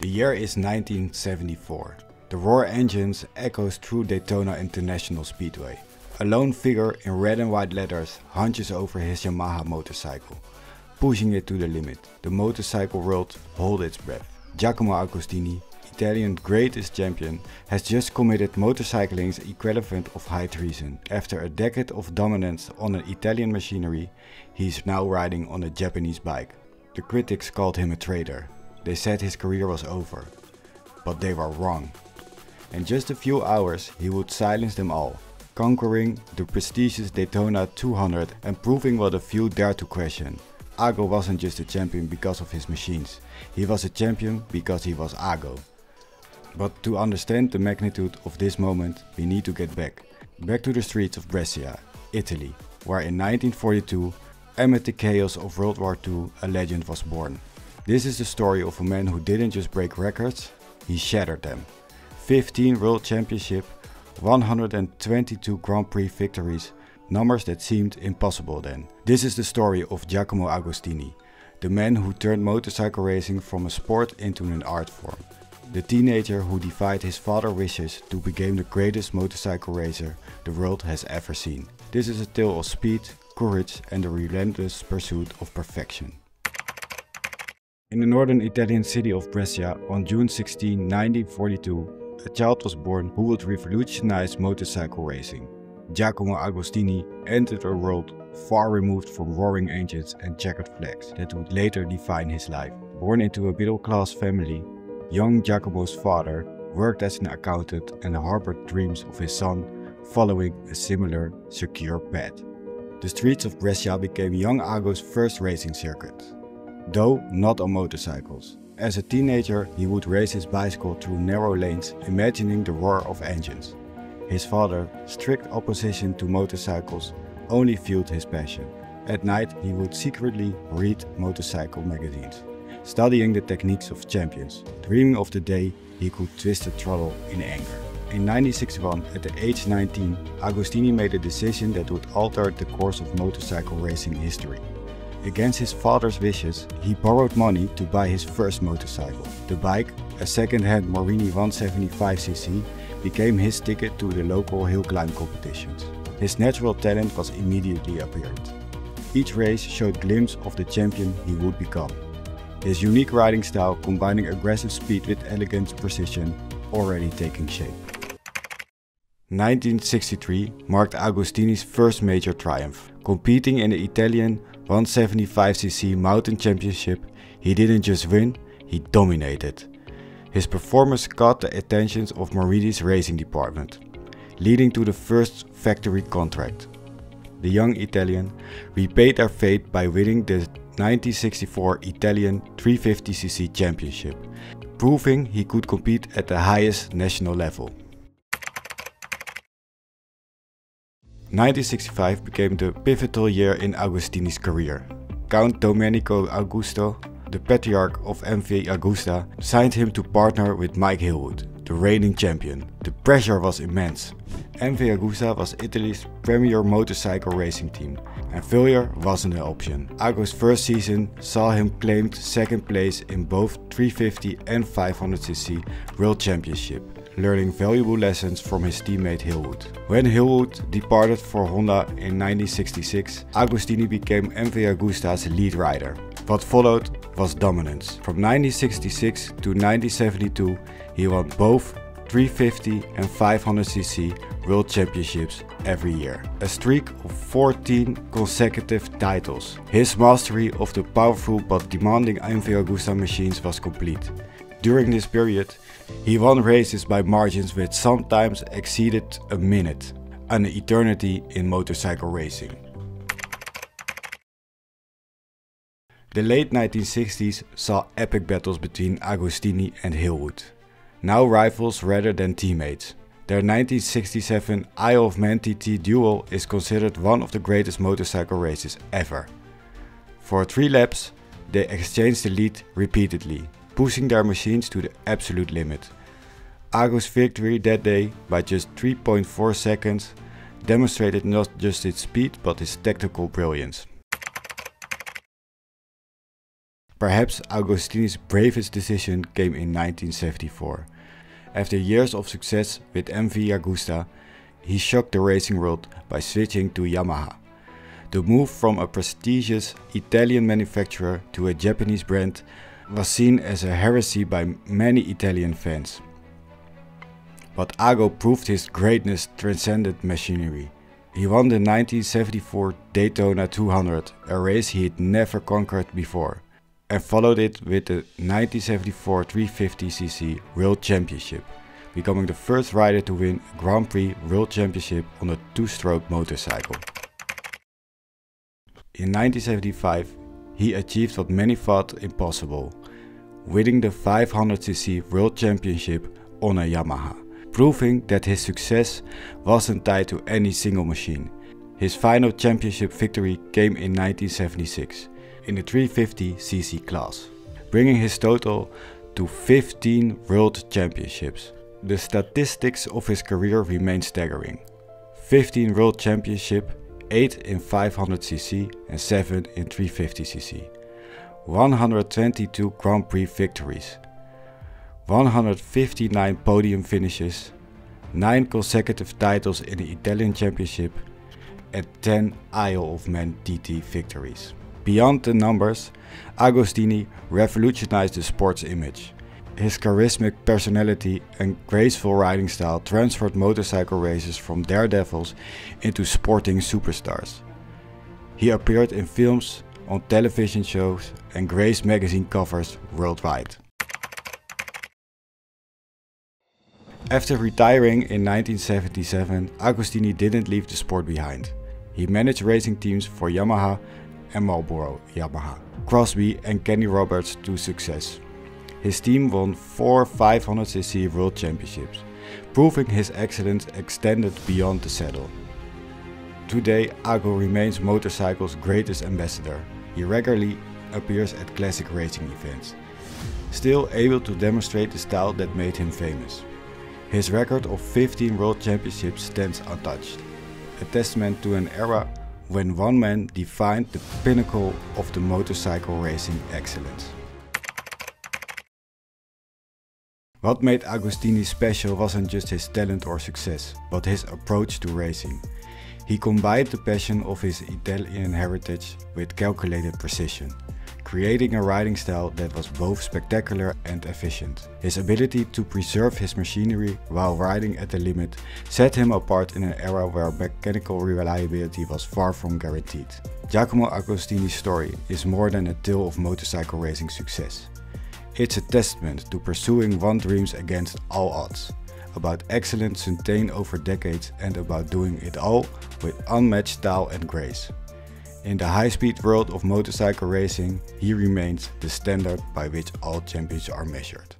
The year is 1974. The roar engines echoes through Daytona International Speedway. A lone figure in red and white letters hunches over his Yamaha motorcycle, pushing it to the limit. The motorcycle world holds its breath. Giacomo Agostini, Italian greatest champion, has just committed motorcycling's equivalent of high treason. After a decade of dominance on an Italian machinery, he is now riding on a Japanese bike. The critics called him a traitor. They said his career was over. But they were wrong. In just a few hours he would silence them all, conquering the prestigious Daytona 200 and proving what a few dared to question. Ago wasn't just a champion because of his machines, he was a champion because he was Ago. But to understand the magnitude of this moment, we need to get back to the streets of Brescia, Italy, where in 1942, amid the chaos of World War II, a legend was born. This is the story of a man who didn't just break records, he shattered them. 15 World Championships, 122 Grand Prix victories, numbers that seemed impossible then. This is the story of Giacomo Agostini, the man who turned motorcycle racing from a sport into an art form. The teenager who defied his father's wishes to become the greatest motorcycle racer the world has ever seen. This is a tale of speed, courage and the relentless pursuit of perfection. In the northern Italian city of Brescia on June 16, 1942, a child was born who would revolutionize motorcycle racing. Giacomo Agostini entered a world far removed from roaring engines and checkered flags that would later define his life. Born into a middle-class family, young Giacomo's father worked as an accountant and harbored dreams of his son following a similar, secure path. The streets of Brescia became young Ago's first racing circuit, though not on motorcycles. As a teenager, he would race his bicycle through narrow lanes, imagining the roar of engines. His father's strict opposition to motorcycles only fueled his passion. At night, he would secretly read motorcycle magazines, studying the techniques of champions, dreaming of the day he could twist the throttle in anger. In 1961, at the age of 19, Agostini made a decision that would alter the course of motorcycle racing history. Against his father's wishes, he borrowed money to buy his first motorcycle. The bike, a second-hand Morini 175cc, became his ticket to the local hill climb competitions. His natural talent was immediately apparent. Each race showed a glimpse of the champion he would become. His unique riding style, combining aggressive speed with elegant precision, already taking shape. 1963 marked Agostini's first major triumph. Competing in the Italian 175cc mountain championship, he didn't just win, he dominated. His performance caught the attention of Morini's racing department, leading to the first factory contract. The young Italian repaid their fate by winning the 1964 Italian 350cc championship, proving he could compete at the highest national level. 1965 became the pivotal year in Agostini's career. Count Domenico Augusto, the patriarch of MV Agusta, signed him to partner with Mike Hillwood, the reigning champion. The pressure was immense. MV Agusta was Italy's premier motorcycle racing team, and failure wasn't an option. Ago's first season saw him claimed second place in both 350 and 500cc World Championship, learning valuable lessons from his teammate Hillwood. When Hillwood departed for Honda in 1966, Agostini became MV Agusta's lead rider. What followed was dominance. From 1966 to 1972, he won both 350 and 500cc World Championships every year. A streak of 14 consecutive titles. His mastery of the powerful but demanding MV Agusta machines was complete. During this period, he won races by margins which sometimes exceeded a minute, an eternity in motorcycle racing. The late 1960s saw epic battles between Agostini and Hillwood, now rivals rather than teammates. Their 1967 Isle of Man TT duel is considered one of the greatest motorcycle races ever. For 3 laps, they exchanged the lead repeatedly, pushing their machines to the absolute limit. Ago's victory that day, by just 3.4 seconds, demonstrated not just his speed but his tactical brilliance. Perhaps Agostini's bravest decision came in 1974. After years of success with MV Agusta, he shocked the racing world by switching to Yamaha. The move from a prestigious Italian manufacturer to a Japanese brand was seen as a heresy by many Italian fans. But Ago proved his greatness transcended machinery. He won the 1974 Daytona 200, a race he had never conquered before, and followed it with the 1974 350cc World Championship, becoming the first rider to win a Grand Prix World Championship on a two-stroke motorcycle. In 1975, he achieved what many thought impossible, winning the 500cc World Championship on a Yamaha, proving that his success wasn't tied to any single machine. His final championship victory came in 1976 in the 350cc class, bringing his total to 15 World Championships. The statistics of his career remain staggering: 15 World Championships, 8 in 500cc and 7 in 350cc, 122 Grand Prix victories, 159 podium finishes, 9 consecutive titles in the Italian Championship and 10 Isle of Man TT victories. Beyond the numbers, Agostini revolutionized the sport's image. His charismatic personality and graceful riding style transferred motorcycle racers from daredevils into sporting superstars. He appeared in films, on television shows and graced magazine covers worldwide. After retiring in 1977, Agostini didn't leave the sport behind. He managed racing teams for Yamaha and Marlboro Yamaha, Crosby and Kenny Roberts to success. His team won 4 500cc World Championships, proving his excellence extended beyond the saddle. Today, Ago remains motorcycle's greatest ambassador. He regularly appears at classic racing events, still able to demonstrate the style that made him famous. His record of 15 World Championships stands untouched, a testament to an era when one man defined the pinnacle of the motorcycle racing excellence. What made Agostini special wasn't just his talent or success, but his approach to racing. He combined the passion of his Italian heritage with calculated precision, creating a riding style that was both spectacular and efficient. His ability to preserve his machinery while riding at the limit set him apart in an era where mechanical reliability was far from guaranteed. Giacomo Agostini's story is more than a tale of motorcycle racing success. It's a testament to pursuing one's dreams against all odds, about excellence sustained over decades and about doing it all with unmatched style and grace. In the high-speed world of motorcycle racing, he remains the standard by which all champions are measured.